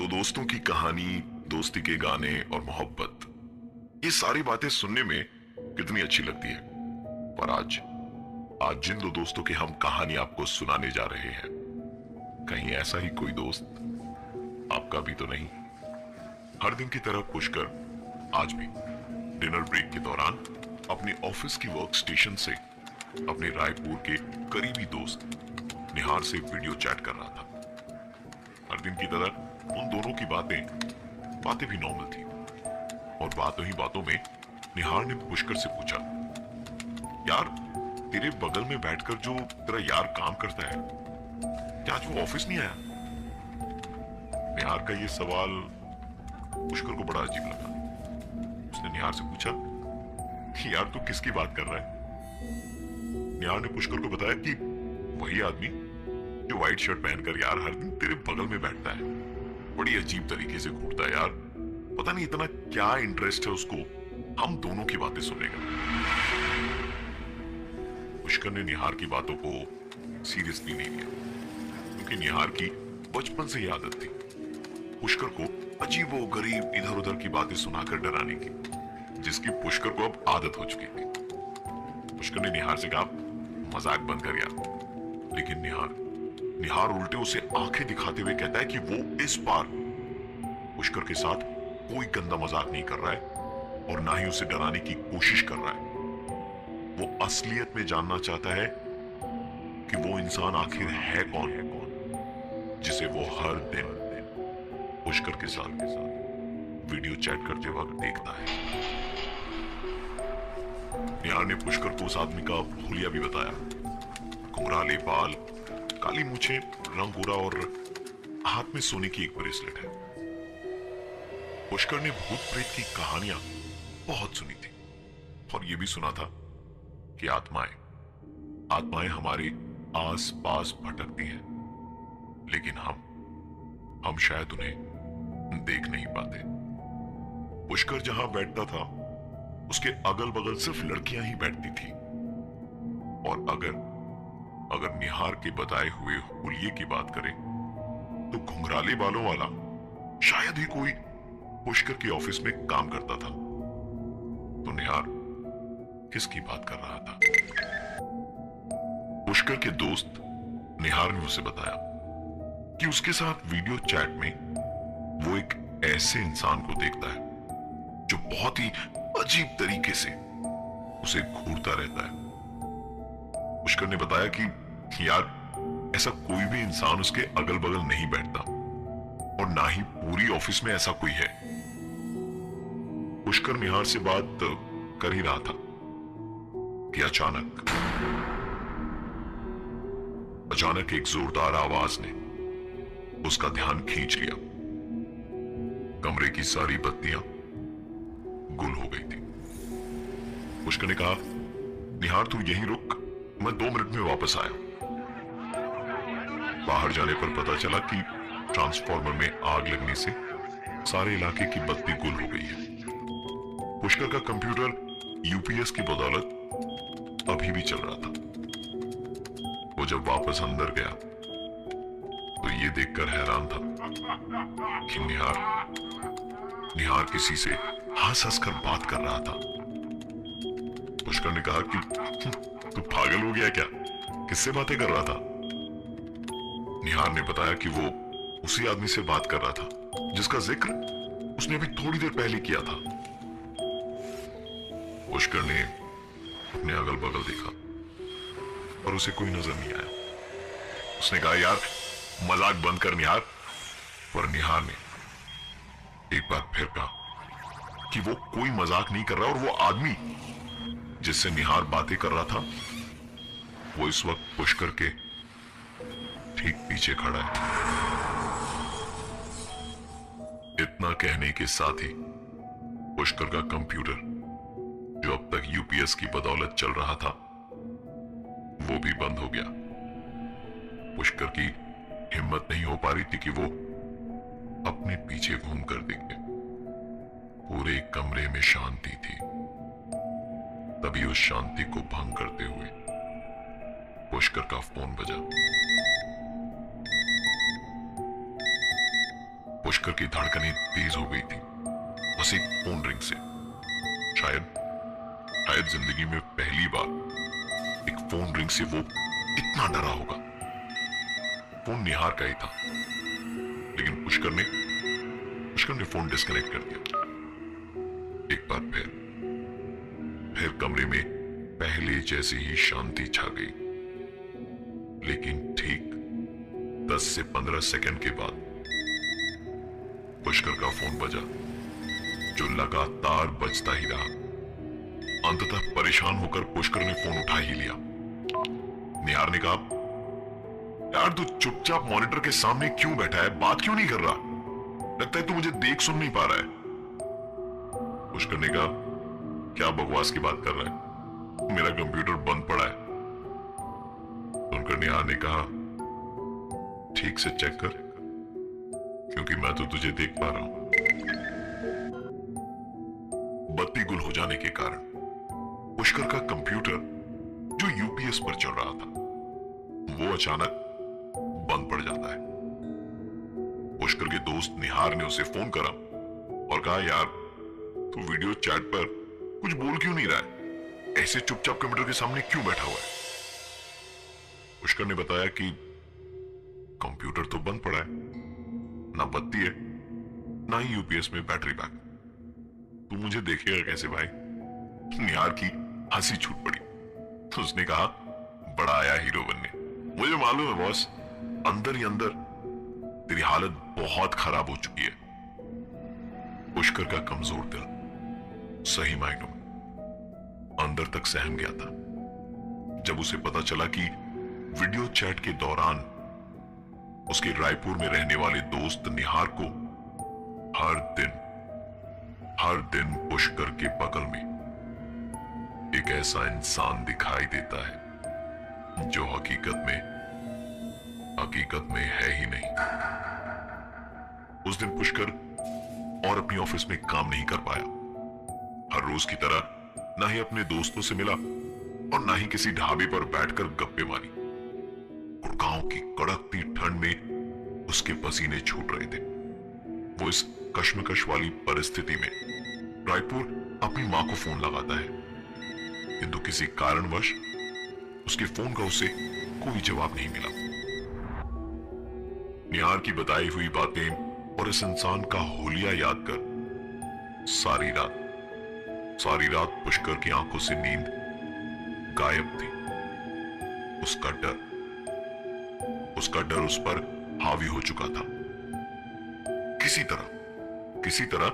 दोस्तों की कहानी, दोस्ती के गाने और मोहब्बत, ये सारी बातें सुनने में कितनी अच्छी लगती है। पर आज आज जिन दो दोस्तों की हम कहानी आपको सुनाने जा रहे हैं, कहीं ऐसा ही कोई दोस्त आपका भी तो नहीं। हर दिन की तरह पुष्कर आज भी डिनर ब्रेक के दौरान अपने ऑफिस की वर्क स्टेशन से अपने रायपुर के करीबी दोस्त निहार से वीडियो चैट कर रहा था। हर दिन की तरह उन दोनों की बातें भी नॉर्मल थी और बातों ही बातों में निहार ने पुष्कर से पूछा, यार तेरे बगल में बैठकर जो तेरा यार काम करता है, क्या आज वो ऑफिस नहीं आया? निहार का ये सवाल पुष्कर को बड़ा अजीब लगा। उसने निहार से पूछा, यार तू किसकी बात कर रहा है? निहार ने पुष्कर को बताया कि वही आदमी जो व्हाइट शर्ट पहनकर यार हर दिन तेरे बगल में बैठता है, बड़ी अजीब तरीके से घूरता है यार। पता नहीं इतना क्या इंटरेस्ट है उसको हम दोनों की बातें सुनने का। पुष्कर ने निहार की बातों को सीरियसली नहीं लिया, क्योंकि निहार की बचपन से ही आदत थी पुष्कर को अजीबो गरीब इधर उधर की बातें सुनाकर डराने की, जिसकी पुष्कर को अब आदत हो चुकी थी। पुष्कर ने निहार से कहा, मजाक बंद कर यार। लेकिन निहार उल्टे उसे आंखें दिखाते हुए कहता है कि वो इस बार पुष्कर के साथ कोई गंदा मजाक नहीं कर रहा है और ना ही उसे डराने की कोशिश कर रहा है। वो असलियत में जानना चाहता है कि वो इंसान आखिर है कौन जिसे वो हर दिन पुष्कर के साथ वीडियो चैट करते वक्त देखता है। निहार ने पुष्कर को उस आदमी का हुलिया भी बताया। घुंघराले बाल, काली मूछें, रंग गोरा और हाथ में सोने की एक ब्रेसलेट है। पुष्कर ने भूत प्रेत की कहानियां बहुत सुनी थी और यह भी सुना था कि आत्माएं हमारे आस पास भटकती हैं, लेकिन हम शायद उन्हें देख नहीं पाते। पुष्कर जहां बैठता था उसके अगल बगल सिर्फ लड़कियां ही बैठती थी, और अगर निहार के बताए हुए हुलिये की बात करें तो घुंघराले बालों वाला शायद ही कोई पुष्कर के ऑफिस में काम करता था। तो निहार किसकी बात कर रहा था? पुष्कर के दोस्त निहार ने उसे बताया कि उसके साथ वीडियो चैट में वो एक ऐसे इंसान को देखता है जो बहुत ही अजीब तरीके से उसे घूरता रहता है। पुष्कर ने बताया कि यार ऐसा कोई भी इंसान उसके अगल बगल नहीं बैठता और ना ही पूरी ऑफिस में ऐसा कोई है। पुष्कर निहार से बात कर ही रहा था कि अचानक एक जोरदार आवाज ने उसका ध्यान खींच लिया। कमरे की सारी बत्तियां गुल हो गई थी। पुष्कर ने कहा, निहार तू यहीं रुक, मैं 2 मिनट में वापस आया। बाहर जाने पर पता चला कि ट्रांसफार्मर में आग लगने से सारे इलाके की बत्ती गुल हो गई है। पुष्कर का कंप्यूटर यूपीएस की बदौलत अभी भी चल रहा था। वो जब वापस अंदर गया तो ये देखकर हैरान था कि निहार किसी से हंस हंस कर बात कर रहा था। पुष्कर ने कहा कि तू पागल हो गया क्या? किससे बातें कर रहा था? निहार ने बताया कि वो उसी आदमी से बात कर रहा था जिसका जिक्र उसने अभी थोड़ी देर पहले किया था। पुष्कर ने अपने अगल बगल देखा और उसे कोई नजर नहीं आया। उसने कहा, यार मजाक बंद कर निहार। पर निहार ने एक बार फिर कहा कि वो कोई मजाक नहीं कर रहा और वो आदमी जिससे निहार बातें कर रहा था वो इस वक्त पुष्कर के ठीक पीछे खड़ा है। इतना कहने के साथ ही पुष्कर का कंप्यूटर, जो अब तक यूपीएस की बदौलत चल रहा था, वो भी बंद हो गया। पुष्कर की हिम्मत नहीं हो पा रही थी कि वो अपने पीछे घूमकर देखे। पूरे कमरे में शांति थी। तभी उस शांति को भंग करते हुए पुष्कर का फोन बजा। पुष्कर की धड़कनें तेज हो गई थी बस एक फोन रिंग से। शायद शायद जिंदगी में पहली बार एक फोन रिंग से वो इतना डरा होगा। फोन निहार का ही था, लेकिन पुष्कर ने फोन डिस्कनेक्ट कर दिया। एक बार फिर कमरे में पहले जैसी ही शांति छा गई। लेकिन ठीक 10 से 15 सेकंड के बाद पुष्कर का फोन बजा, जो लगातार बजता ही रहा। अंततः परेशान होकर पुष्कर ने फोन उठा ही लिया। निहार ने कहा, यार तू चुपचाप मॉनिटर के सामने क्यों बैठा है, बात क्यों नहीं कर रहा? लगता है तू मुझे देख सुन नहीं पा रहा है। पुष्कर ने कहा, क्या बकवास की बात कर रहा है, मेरा कंप्यूटर बंद पड़ा है। सुनकर निहार ने कहा, ठीक से चेक कर, क्योंकि मैं तो तुझे देख पा रहा हूं। बत्ती गुल हो जाने के कारण पुष्कर का कंप्यूटर जो यूपीएस पर चल रहा था वो अचानक बंद पड़ जाता है। पुष्कर के दोस्त निहार ने उसे फोन करा और कहा, यार तू वीडियो चैट पर कुछ बोल क्यों नहीं रहा है, ऐसे चुपचाप कंप्यूटर के सामने क्यों बैठा हुआ है? पुष्कर ने बताया कि कंप्यूटर तो बंद पड़ा है, ना बत्ती है ना ही यूपीएस में बैटरी बैक, तू मुझे देखेगा कैसे भाई? निहार की हंसी छूट पड़ी तो उसने कहा, बड़ा आया हीरो बनने, मुझे मालूम है बॉस, अंदर ही अंदर तेरी हालत बहुत खराब हो चुकी है। पुष्कर का कमजोर दिल सही मायनों में अंदर तक सहम गया था जब उसे पता चला कि वीडियो चैट के दौरान उसके रायपुर में रहने वाले दोस्त निहार को हर दिन पुष्कर के बगल में एक ऐसा इंसान दिखाई देता है जो हकीकत में है ही नहीं। उस दिन पुष्कर और अपनी ऑफिस में काम नहीं कर पाया। हर रोज की तरह ना ही अपने दोस्तों से मिला और ना ही किसी ढाबे पर बैठकर गप्पे मारी। गुड़गांव की कड़कती ठंड में उसके पसीने छूट रहे थे। वो इस कश्मकश वाली परिस्थिति में रायपुर अपनी मां को फोन लगाता है, किंतु किसी कारणवश उसके फोन का उसे कोई जवाब नहीं मिला। निहार की बताई हुई बातें और इस इंसान का होलिया याद कर सारी रात पुष्कर की आंखों से नींद गायब थी। उसका डर उस पर हावी हो चुका था। किसी तरह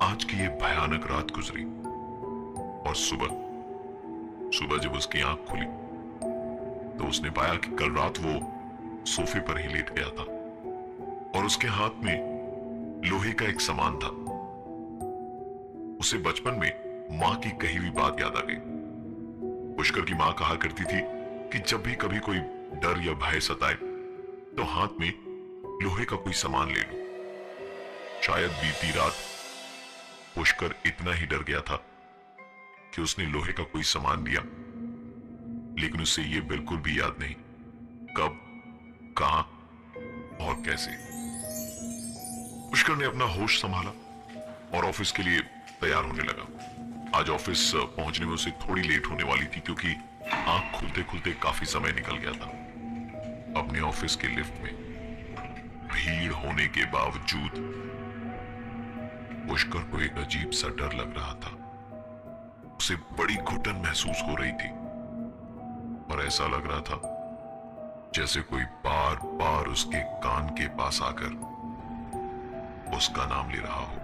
आज की ये भयानक रात गुजरी और सुबह जब उसकी आंख खुली तो उसने पाया कि कल रात वो सोफे पर ही लेट गया था और उसके हाथ में लोहे का एक सामान था। उसे बचपन में मां की कही हुई बात याद आ गई। पुष्कर की मां कहा करती थी कि जब भी कभी कोई डर या भय सताए तो हाथ में लोहे का कोई सामान ले लो। शायद बीती रात पुष्कर इतना ही डर गया था कि उसने लोहे का कोई सामान लिया, लेकिन उसे यह बिल्कुल भी याद नहीं कब, कहां और कैसे। पुष्कर ने अपना होश संभाला और ऑफिस के लिए तैयार होने लगा। आज ऑफिस पहुंचने में उसे थोड़ी लेट होने वाली थी क्योंकि आंख खुलते खुलते काफी समय निकल गया था। अपने ऑफिस के लिफ्ट में भीड़ होने के बावजूद पुष्कर को एक अजीब सा डर लग रहा था। उसे बड़ी घुटन महसूस हो रही थी और ऐसा लग रहा था जैसे कोई बार बार उसके कान के पास आकर उसका नाम ले रहा हो।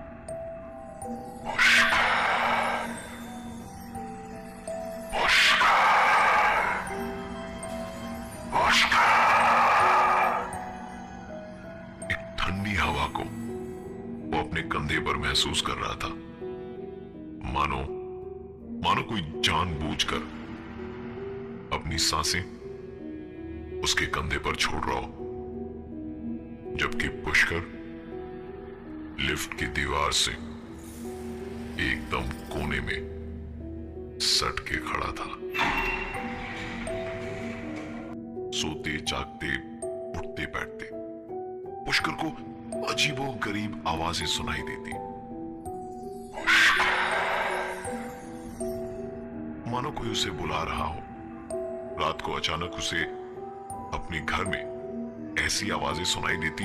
एक ठंडी हवा को वो अपने कंधे पर महसूस कर रहा था, मानो कोई जानबूझकर अपनी सांसें उसके कंधे पर छोड़ रहा हो। जबकि पुष्कर लिफ्ट की दीवार से एकदम कोने में सट के खड़ा था। सोते जागते उठते बैठते पुष्कर को अजीबोगरीब आवाजें सुनाई देती, मानो कोई उसे बुला रहा हो। रात को अचानक उसे अपने घर में ऐसी आवाजें सुनाई देती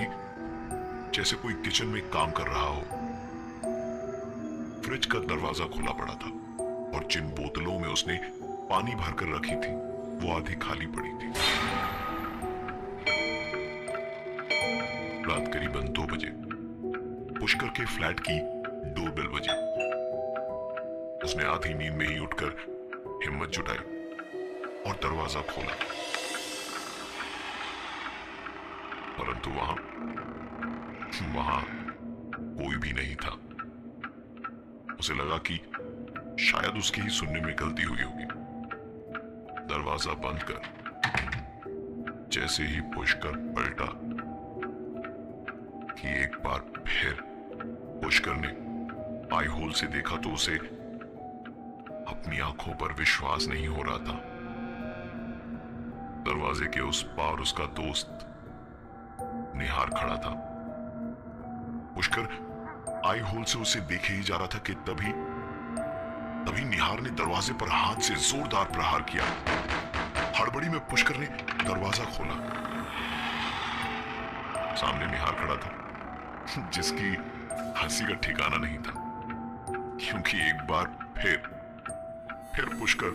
जैसे कोई किचन में काम कर रहा हो। फ्रिज का दरवाजा खुला पड़ा था और जिन बोतलों में उसने पानी भरकर रखी थी वो आधी खाली पड़ी थी। रात करीबन 2 बजे पुष्कर के फ्लैट की डोरबेल बजी। उसने आधी नींद में ही उठकर हिम्मत जुटाई और दरवाजा खोला, परंतु वहां कोई भी नहीं था। उसे लगा कि शायद उसकी ही सुनने में गलती हुई होगी। दरवाजा बंद कर जैसे ही पुष्कर पलटा कि एक बार फिर पुष्कर ने आई होल से देखा तो उसे अपनी आंखों पर विश्वास नहीं हो रहा था। दरवाजे के उस पार उसका दोस्त निहार खड़ा था। पुष्कर आई होल से उसे देखे ही जा रहा था कि तभी निहार ने दरवाजे पर हाथ से जोरदार प्रहार किया। हड़बड़ी में पुष्कर ने दरवाजा खोला। सामने निहार खड़ा था, जिसकी हंसी का ठिकाना नहीं था, क्योंकि एक बार फिर पुष्कर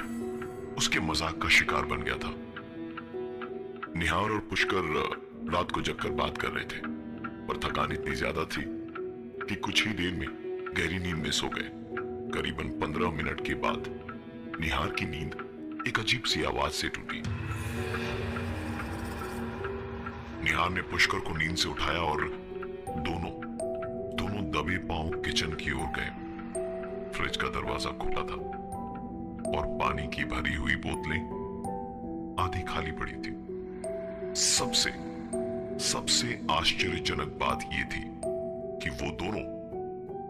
उसके मजाक का शिकार बन गया था। निहार और पुष्कर रात को जगकर बात कर रहे थे, पर थकान इतनी ज्यादा थी कि कुछ ही देर में गहरी नींद में सो गए। करीबन 15 मिनट के बाद निहार की नींद एक अजीब सी आवाज से टूटी। निहार ने पुष्कर को नींद से उठाया और दोनों दबे पांव किचन की ओर गए। फ्रिज का दरवाजा खुला था और पानी की भरी हुई बोतलें आधी खाली पड़ी थी। सबसे आश्चर्यजनक बात यह थी कि वो दोनों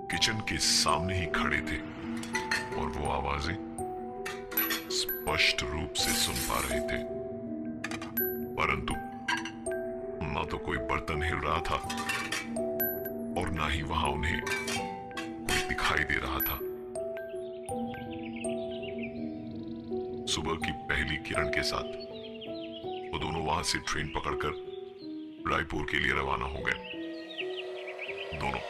किचन के सामने ही खड़े थे और वो आवाजें स्पष्ट रूप से सुन पा रहे थे, परंतु ना तो कोई बर्तन हिल रहा था और ना ही वहां उन्हें कोई दिखाई दे रहा था। सुबह की पहली किरण के साथ वो दोनों वहां से ट्रेन पकड़कर रायपुर के लिए रवाना हो गए। दोनों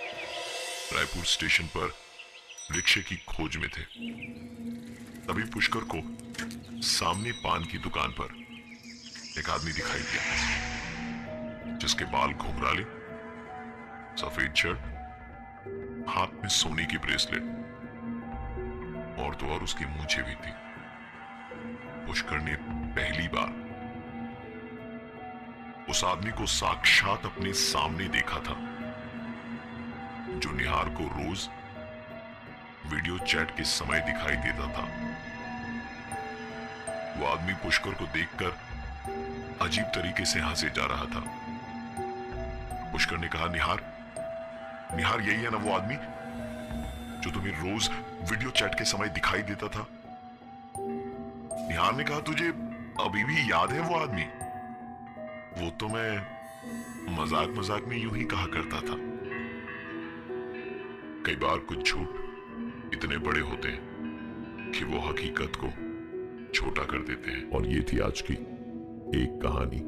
रायपुर स्टेशन पर रिक्शे की खोज में थे। तभी पुष्कर को सामने पान की दुकान पर एक आदमी दिखाई दिया, जिसके बाल घुंघराले, सफेद शर्ट, हाथ में सोने की ब्रेसलेट और तो और उसकी मूंछें भी थी। पुष्कर ने पहली बार उस आदमी को साक्षात अपने सामने देखा था, जो निहार को रोज वीडियो चैट के समय दिखाई देता था। वो आदमी पुष्कर को देखकर अजीब तरीके से हंसे जा रहा था। पुष्कर ने कहा, निहार यही है ना वो आदमी जो तुम्हें रोज वीडियो चैट के समय दिखाई देता था? निहार ने कहा, तुझे अभी भी याद है वो आदमी? वो तो मैं मजाक में यूं ही कहा करता था। कई बार कुछ झूठ इतने बड़े होते हैं कि वो हकीकत को छोटा कर देते हैं। और ये थी आज की एक कहानी।